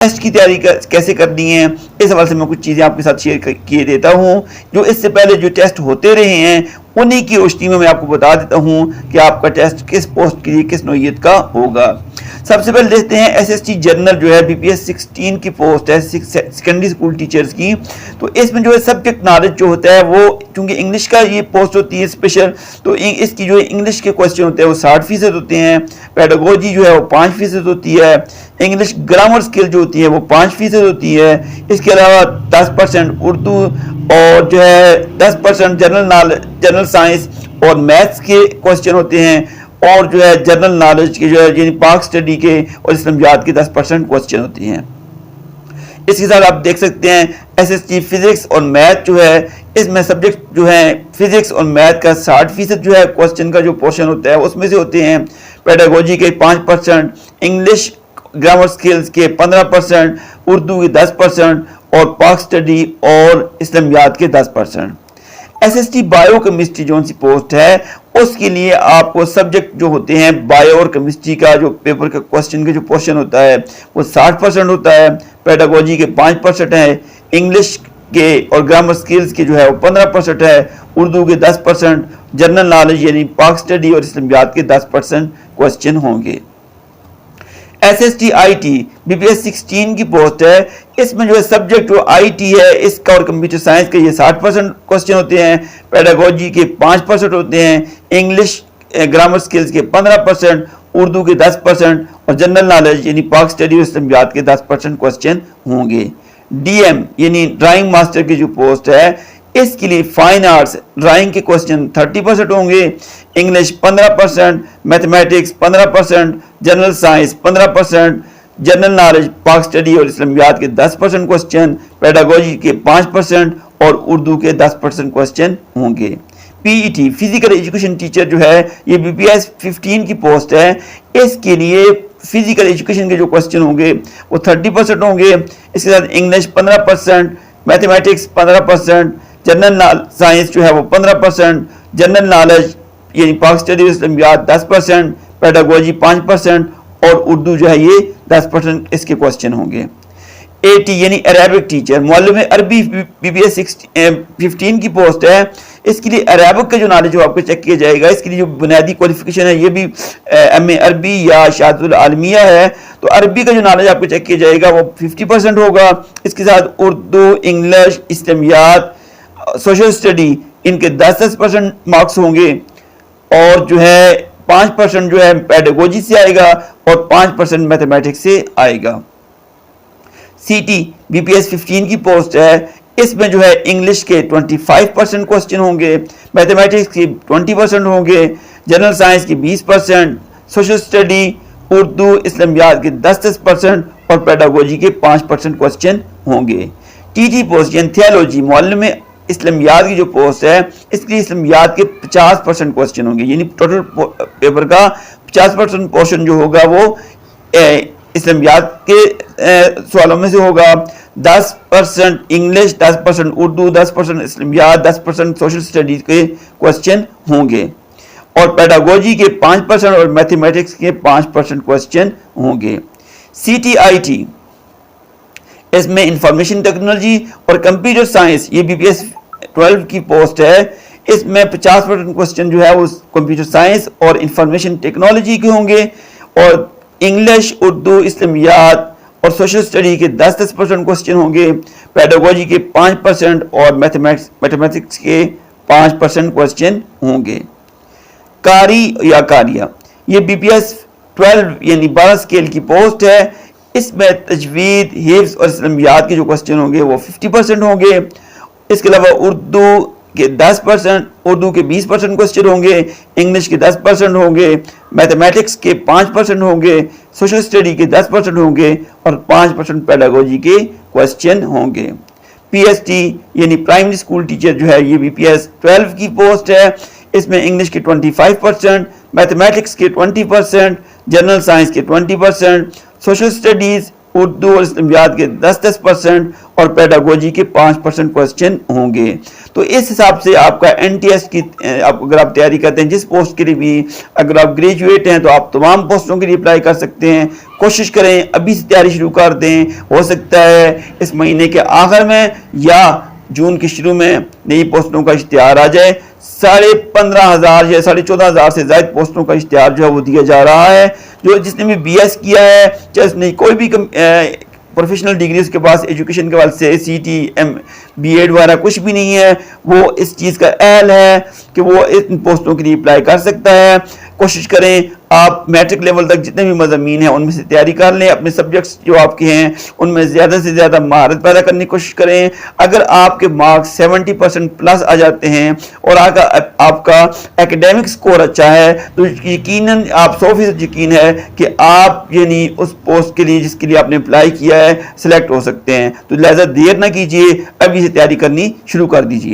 Test کی تیاری کیسے کرنی ہے، اس حوالے سے میں کچھ چیزیں آپ کے ساتھ شیئر کیے دیتا ہوں جو اس سے پہلے جو ٹیسٹ ہوتے رہے ہیں انہی کی روشنی میں آپ کو بتا دیتا ہوں کہ آپ کا ٹیسٹ کس پوسٹ کے لیے کس نوعیت کا ہوگا۔ سب سے پہلے دیکھتے ہیں ایس ایس ٹی جنرل جو ہے BPS 16 کی پوسٹ ہے سیکنڈری اسکول ٹیچرز کی۔ تو اس میں جو ہے سبجیکٹ نالج جو ہوتا ہے وہ چونکہ انگلش کا یہ پوسٹ ہوتی ہے اسپیشل، تو اس کی جو انگلش کے کوسچن ہوتے ہیں وہ 60% ہوتے ہیں، پیڈاگوجی جو ہے وہ 5% ہوتی ہے، انگلش گرامر سکل جو ہوتی ہے وہ 5% ہوتی ہے، اس کے علاوہ 10% اردو اور جو ہے 10% جنرل سائنس اور میتھس کے کوسچن ہوتے ہیں، اور جو ہے جنرل نالج کے جو ہے یعنی پاک اسٹڈی کے اور اسلامیات کے 10% کوسچن ہوتے ہیں۔ اس کے ساتھ آپ دیکھ سکتے ہیں ایس ایس ٹی فزکس اور میتھ جو ہے اس میں سبجیکٹ جو ہے فزکس اور میتھ کا 60% جو ہے کوسچن کا جو پورشن ہوتا ہے اس میں سے ہوتے ہیں، پیڈاگوجی کے 5%، انگلش گرامر سکلز کے 15%، اردو کے 10% اور پاک اسٹڈی اور اسلامیات کے 10%۔ S S T bio chemistry جو سی پوسٹ ہے اس کے لیے آپ کو سبجیکٹ جو ہوتے ہیں بایو اور کیمسٹری کا جو پیپر کا کوسچن کا جو پورشن ہوتا ہے وہ 60% ہوتا ہے، پیڈاگوجی کے 5% ہے، انگلش کے اور گرامر سکلز کے جو ہے وہ 15% ہے، اردو کے 10%، جنرل نالج یعنی پاک اسٹڈی اور اسلامیات کے 10% کوسچن ہوں گے۔ S S T I T BPS 16 کی پوسٹ ہے، اس میں جو ہے سبجیکٹ جو آئی ٹی ہے اس کا اور کمپیوٹر سائنس کا یہ 60% کوسچن ہوتے ہیں، پیڈاگوجی کے 5% ہوتے ہیں، انگلش گرامر سکلز کے 15%، اردو کے 10% اور جنرل نالج یعنی پاک اسٹڈی اور اسلامیات کے 10% کوسچن ہوں گے۔ ڈی ایم یعنی ڈرائنگ ماسٹر کی جو پوسٹ ہے اس کے لیے فائن آرٹس ڈرائنگ کے کوسچن 30% ہوں گے، English 15%، mathematics 15%، general science 15%، general knowledge پاک اسٹڈی اور اسلامیات کے 10% کوسچن، پیڈاگوجی کے 5% اور اردو کے 10% کوسچن ہوں گے۔ P E T physical education teacher جو ہے یہ BPS 15 کی پوسٹ ہے، اس کے لیے فزیکل ایجوکیشن کے جو کوسچن ہوں گے وہ 30% ہوں گے، اس کے ساتھ انگلش 15%، میتھمیٹکس 15%، جنرل سائنس جو ہے وہ 15%، جنرل نالج یعنی پاک اسٹڈی اور اسلامیات 10%، پیڈاگوجی 5% اور اردو جو ہے یہ 10% اس کے کوسچن ہوں گے۔ اے ٹی یعنی عربک ٹیچر معلم عربی BPS 15 کی پوسٹ ہے، اس کے لیے عربک کا جو نالج وہ آپ کو چیک کیا جائے گا، اس کے لیے جو بنیادی کوالیفیکیشن ہے یہ بھی ایم اے عربی یا شہادۃ العالمیہ ہے، تو عربی کا جو نالج آپ کو چیک کیا جائے گا وہ 50% ہوگا، اس کے ساتھ اردو، انگلش، اسلامیات، سوشل اسٹڈی ان کے 10% مارکس ہوں گے، اور جو ہے 5% جو ہے پیڈاگوجی سے آئے گا اور 5% میتھمیٹکس سے آئے گا۔ سی ٹی BPS 15 کی پوسٹ ہے، اس میں جو ہے انگلش کے 25% کوسچن ہوں گے، میتھمیٹکس کے 20% ہوں گے، جنرل سائنس کے 20%، سوشل اسٹڈی، اردو، اسلامیات کے 10% اور پیڈاگوجی کے 5% کوسچن ہوں گے۔ ٹی ٹی پوسٹ یعنی تھیالوجی معلم اسلامیات کی جو پوسٹ ہے اس کے لیے اسلامیات کے 50% کوسچن ہوں گے، یعنی ٹوٹل پیپر کا 50% پورشن جو ہوگا وہ اسلامیات کے سوالوں میں سے ہوگا، 10% انگلش، 10% اردو، 10% اسلامیات، 10% سوشل اسٹڈیز کے کوسچن ہوں گے، اور پیڈاگوجی کے 5% اور میتھمیٹکس کے 5% کوسچن ہوں گے۔ سی ٹی آئی ٹی اس میں انفارمیشن ٹیکنالوجی اور کمپیوٹر سائنس یہ BPS 12 کی پوسٹ ہے، اس میں 50% کوسچن جو ہے وہ کمپیوٹر سائنس اور انفارمیشن ٹیکنالوجی کے ہوں گے، اور انگلش، اردو، اسلامیات اور سوشل اسٹڈی کے 10% کوسچن ہوں گے، پیڈاگوجی کے 5% اور میتھمیٹکس کے 5% کوسچن ہوں گے۔ قاری یا قاریہ یہ BPS 12 یعنی 12 اسکیل کی پوسٹ ہے، اس میں تجوید، حفظ اور اسلامیات کے جو کوسچن ہوں گے وہ 50% ہوں گے، اس کے علاوہ اردو کے 10%، اردو کے 20% کوسچن ہوں گے، انگلش کے 10% ہوں گے، میتھمیٹکس کے 5% ہوں گے، سوشل اسٹڈی کے 10% ہوں گے اور 5% پیڈاگوجی کے کوسچن ہوں گے۔ پی ایس ٹی یعنی پرائمری اسکول ٹیچر جو ہے یہ BPS 12 کی پوسٹ ہے، اس میں انگلش کے 25%، میتھمیٹکس کے 20%، جنرل سائنس کے 20%، سوشل اسٹڈیز، اردو اور اسلامیات کے 10% اور پیڈاگوجی کے 5% کوسچن ہوں گے۔ تو اس حساب سے آپ کا NTS کی اگر آپ تیاری کرتے ہیں جس پوسٹ کے لیے بھی، اگر آپ گریجویٹ ہیں تو آپ تمام پوسٹوں کے لیے اپلائی کر سکتے ہیں، کوشش کریں ابھی سے تیاری شروع کر دیں. ہو سکتا ہے اس مہینے کے آخر میں یا جون کے شروع میں نئی پوسٹوں کا اشتہار آ جائے. 15,500 یا 14,500 سے زائد پوسٹوں کا اشتہار جو ہے وہ دیا جا رہا ہے. جس نے بھی بی ایس کیا ہے, چاہے اس نے کوئی بھی پروفیشنل ڈگری اس کے پاس ایجوکیشن کے حوالے سے C T M B Ed وغیرہ کچھ بھی نہیں ہے, وہ اس چیز کا اہل ہے کہ وہ ان پوسٹوں کے لیے اپلائی کر سکتا ہے. کوشش کریں آپ میٹرک لیول تک جتنے بھی مضامین ہیں ان میں سے تیاری کر لیں. اپنے سبجیکٹس جو آپ کے ہیں ان میں زیادہ سے زیادہ مہارت پیدا کرنے کی کوشش کریں. اگر آپ کے مارکس 70% پلس آ جاتے ہیں اور آپ کا ایکیڈیمک سکور اچھا ہے تو یقیناً آپ 100% یقین ہے کہ آپ یعنی اس پوسٹ کے لیے جس کے لیے آپ نے اپلائی کیا ہے سلیکٹ ہو سکتے ہیں. تو لہذا دیر نہ کیجیے, ابھی سے تیاری کرنی شروع کر دیجیے.